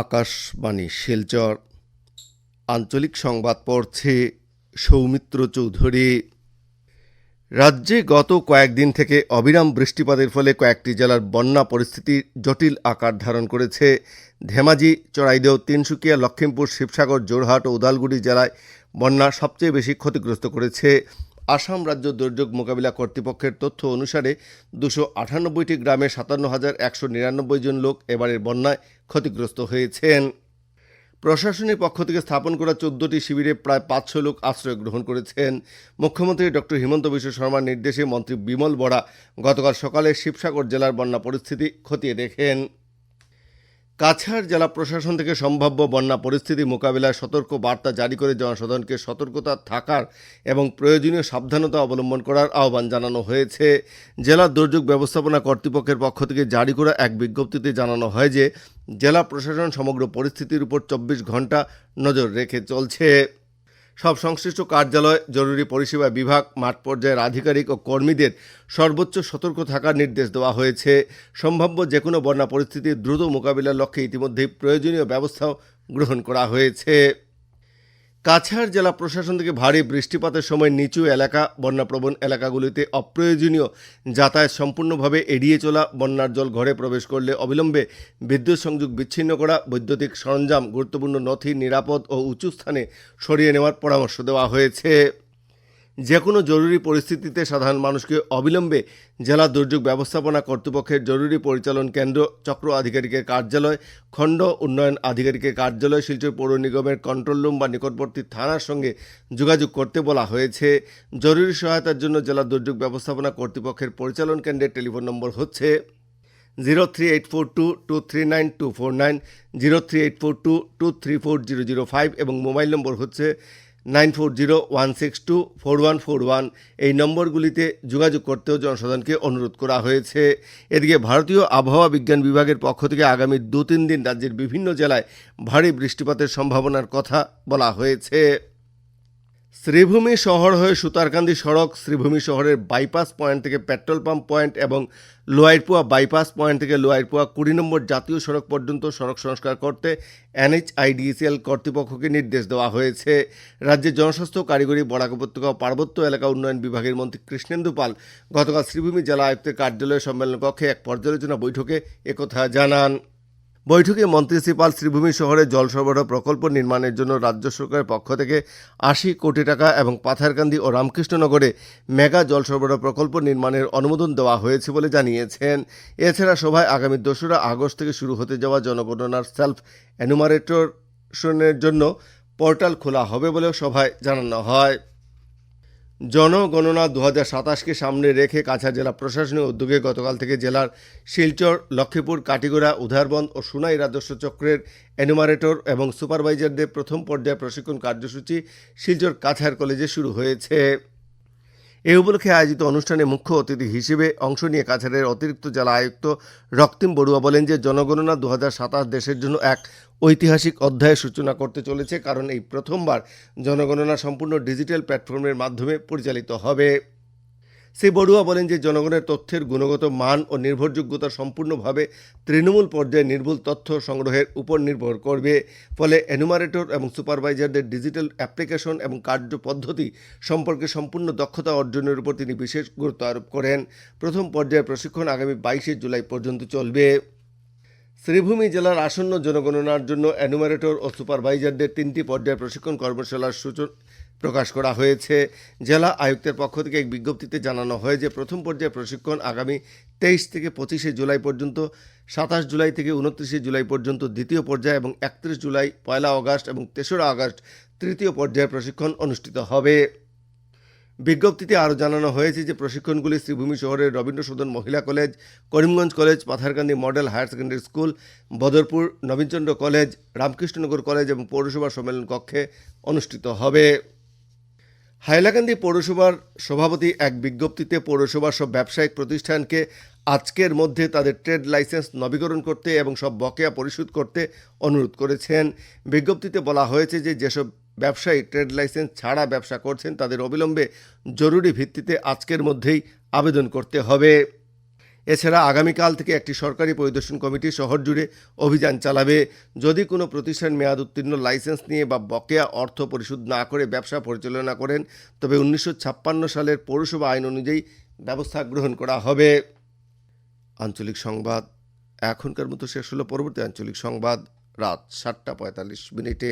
আকাশবাণী শিলচর আঞ্চলিক সংবাদ পড়ছে সৌমিত্র চৌধুরী। রাজ্যে গত কয়েকদিন থেকে অবিরাম বৃষ্টিপাতের ফলে কয়েকটি জেলার বন্যা পরিস্থিতি জটিল আকার ধারণ করেছে। ধেমাজি, চড়াইদেও, তিনসুকিয়া, লক্ষিমপুর, শিবসাগর, যোরহাট ও উদালগুড়ি জেলায় বন্যা সবচেয়ে বেশি ক্ষতিগ্রস্ত করেছে। আসাম রাজ্য দুর্যোগ মোকাবিলা কর্তৃপক্ষের তথ্য অনুসারে 298টি গ্রামে 57,199 জন লোক এবারের বন্যায় ক্ষতিগ্রস্ত হয়েছেন। প্রশাসনের পক্ষ থেকে স্থাপন করা 14টি শিবিরে প্রায় 500 লোক আশ্রয় গ্রহণ করেছেন। মুখ্যমন্ত্রী ডক্টর হিমন্ত বিশ্ব শর্মার নির্দেশে মন্ত্রী বিমল বড়া গতকাল সকালে শিবসাগর জেলার বন্যা পরিস্থিতি খতিয়ে দেখেন। কাছাড় জেলা প্রশাসন থেকে সম্ভাব্য বন্যা পরিস্থিতি মোকাবিলায় সতর্ক বার্তা জারি করে জনসাধারণকে সতর্কতা থাকার এবং প্রয়োজনীয় সাবধানতা অবলম্বন করার আহ্বান জানানো হয়েছে। জেলা দুর্যোগ ব্যবস্থাপনা কর্তৃপক্ষের পক্ষ থেকে জারি করা এক বিজ্ঞপ্তিতে জানানো হয় যে জেলা প্রশাসন সমগ্র পরিস্থিতির উপর 24 ঘন্টা নজর রেখে চলছে। সব সংশ্লিষ্ট কার্যালয়, জরুরি পরিষেবা বিভাগ, মাঠ পর্যায়ের আধিকারিক ও কর্মীদের সর্বোচ্চ সতর্ক থাকার নির্দেশ দেওয়া হয়েছে। সম্ভাব্য যে কোনো বন্যা পরিস্থিতির দ্রুত মোকাবিলার লক্ষ্যে ইতিমধ্যেই প্রয়োজনীয় ব্যবস্থাও গ্রহণ করা হয়েছে। কাছাড় জেলা প্রশাসন থেকে ভারী বৃষ্টিপাতের সময় নিচু এলাকা, বন্যাপ্রবণ এলাকাগুলিতে অপ্রয়োজনীয় যাতায়াত সম্পূর্ণভাবে এড়িয়ে চলা, বন্যার জল ঘরে প্রবেশ করলে অবিলম্বে বিদ্যুৎ সংযোগ বিচ্ছিন্ন করা, বৈদ্যুতিক সরঞ্জাম, গুরুত্বপূর্ণ নথি নিরাপদ ও উঁচু স্থানে সরিয়ে নেওয়ার পরামর্শ দেওয়া হয়েছে। যে কোনো জরুরি পরিস্থিতিতে সাধারণ মানুষকে অবিলম্বে জেলা দুর্যোগ ব্যবস্থাপনা কর্তৃপক্ষের জরুরি পরিচালন কেন্দ্র, চক্র আধিকারিকের কার্যালয়, খণ্ড উন্নয়ন আধিকারিকের কার্যালয়, শিলচর পৌর নিগমের কন্ট্রোল রুম বা নিকটবর্তী থানার সঙ্গে যোগাযোগ করতে বলা হয়েছে। জরুরি সহায়তার জন্য জেলা দুর্যোগ ব্যবস্থাপনা কর্তৃপক্ষের পরিচালন কেন্দ্রের টেলিফোন নম্বর হচ্ছে 03842239 038422340005 এবং মোবাইল নম্বর হচ্ছে 9401624141। এই নম্বরগুলিতে যোগাযোগ করতেও জনসাধারণকে অনুরোধ করা হয়েছে। এদিকে ভারতীয় আবহাওয়া বিজ্ঞান বিভাগের পক্ষ থেকে আগামী 2-3 দিন রাজ্যের বিভিন্ন জেলায় ভারী বৃষ্টিপাতের সম্ভাবনার কথা বলা হয়েছে। শ্রীভূমি শহর হয়ে সুতারকান্দি সড়ক, শ্রীভূমি শহরের বাইপাস পয়েন্ট থেকে পেট্রোল পাম্প পয়েন্ট এবং লোয়ারপুয়া বাইপাস পয়েন্ট থেকে লোয়ারপুয়া 20 নম্বর জাতীয় সড়ক পর্যন্ত সড়ক সংস্কার করতে NHIDCL কর্তৃপক্ষকে নির্দেশ দেওয়া হয়েছে। রাজ্যের জনস্বাস্থ্য, কারিগরি, বরাক উপত্যকা ও পার্বত্য এলাকা উন্নয়ন বিভাগের মন্ত্রী কৃষ্ণেন্দু পাল গতকাল শ্রীভূমি জেলা আয়ুক্তের কার্যালয় সম্মেলন কক্ষে এক পর্যালোচনা বৈঠকে একথা জানান। বৈঠকে মন্ত্রী শ্রী পাল শ্রীভূমি শহরে জল সরবরাহ প্রকল্প নির্মাণের জন্য রাজ্য সরকারের পক্ষ থেকে 80 কোটি টাকা এবং পাথারকান্দি ও রামকৃষ্ণনগরে মেগা জল সরবরাহ প্রকল্প নির্মাণের অনুমোদন দেওয়া হয়েছে বলে জানিয়েছেন। এছাড়া সভায় আগামী 2রা আগস্ট থেকে শুরু হতে যাওয়া জনগণনার সেলফ এনুমারেশনের জন্য পোর্টাল খোলা হবে বলেও সভায় জানানো হয়। জনগণনা 2027কে সামনে রেখে কাছাড় জেলা প্রশাসনের উদ্যোগে গতকাল থেকে জেলার শিলচর, লক্ষ্মীপুর, কাটিগড়া, উধারবন্দ ও সুনাই রাজস্ব চক্রের এনুমারেটর এবং সুপারভাইজারদের প্রথম পর্যায়ে প্রশিক্ষণ কার্যসূচি শিলচর কাছাড় কলেজে শুরু হয়েছে। এই উপলক্ষে আয়োজিত অনুষ্ঠানে মুখ্য অতিথি হিসেবে অংশ নিয়ে কাছাড়ের অতিরিক্ত জেলা আয়ুক্ত রক্তিম বড়ুয়া বলেন যে জনগণনা 2027 দেশের জন্য এক ঐতিহাসিক অধ্যায়ের সূচনা করতে চলেছে, কারণ এই প্রথমবার জনগণনা সম্পূর্ণ ডিজিটাল প্ল্যাটফর্মের মাধ্যমে পরিচালিত হবে। শ্রী বড়ুয়া বলেন যে জনগণের তথ্যের গুণগত মান ও নির্ভরযোগ্যতা সম্পূর্ণভাবে তৃণমূল পর্যায়ে নির্ভুল তথ্য সংগ্রহের উপর নির্ভর করবে। ফলে এনুমারেটর এবং সুপারভাইজারদের ডিজিটাল অ্যাপ্লিকেশন এবং কার্য পদ্ধতি সম্পর্কে সম্পূর্ণ দক্ষতা অর্জনের উপর তিনি বিশেষ গুরুত্ব আরোপ করেন। প্রথম পর্যায়ের প্রশিক্ষণ আগামী 22 জুলাই পর্যন্ত চলবে। শ্রীভূমি জেলার আসন্ন জনগণনার জন্য এনুমারেটর ও সুপারভাইজারদের 3টি পর্যায়ে প্রশিক্ষণ কর্মশালার সূচনা প্রকাশ করা হয়েছে। জেলা আয়ুক্তের পক্ষ থেকে এক বিজ্ঞপ্তিতে জানানো হয় যে প্রথম পর্যায়ে প্রশিক্ষণ আগামী 23 থেকে 25 জুলাই পর্যন্ত, 27 জুলাই থেকে 29 জুলাই পর্যন্ত দ্বিতীয় পর্যায়ে এবং 31 জুলাই, 1 আগস্ট এবং 3রা আগস্ট তৃতীয় পর্যায়ে প্রশিক্ষণ অনুষ্ঠিত হবে। বিজ্ঞপ্তিতে আরও জানানো হয়েছে যে প্রশিক্ষণগুলি শ্রীভূমি শহরের Rabindra Sadan Mahila college, Karimganj college, Patharkandi model higher secondary school, Badarpur Nabinchandra college, Ramkrishnanagar college এবং পৌরসভা সম্মেলন কক্ষে অনুষ্ঠিত হবে। হাইলাকান্দি পৌরসভার সভাপতি এক বিজ্ঞপ্তিতে পৌরসভার সব ব্যবসায়িক প্রতিষ্ঠানকে আজকের মধ্যে তাদের ট্রেড লাইসেন্স নবীকরণ করতে এবং সব বকেয়া পরিশোধ করতে অনুরোধ করেছেন। বিজ্ঞপ্তিতে বলা হয়েছে যে যেসব ব্যবসায়ী ট্রেড লাইসেন্স ছাড়া ব্যবসা করছেন তাদের অবিলম্বে জরুরি ভিত্তিতে আজকের মধ্যেই আবেদন করতে হবে। এছাড়া আগামীকাল থেকে একটি সরকারি পরিদর্শন কমিটি শহর জুড়ে অভিযান চালাবে। যদি কোনো প্রতিষ্ঠান মেয়াদ উত্তীর্ণ লাইসেন্স নিয়ে বা বকেয়া অর্থ পরিশোধ না করে ব্যবসা পরিচালনা করেন, তবে 1956 সালের পৌরসভা আইন অনুযায়ী ব্যবস্থা গ্রহণ করা হবে। আঞ্চলিক সংবাদ এখনকার মতো শেষ হলো। পরবর্তী আঞ্চলিক সংবাদ রাত 7:45 মিনিটে।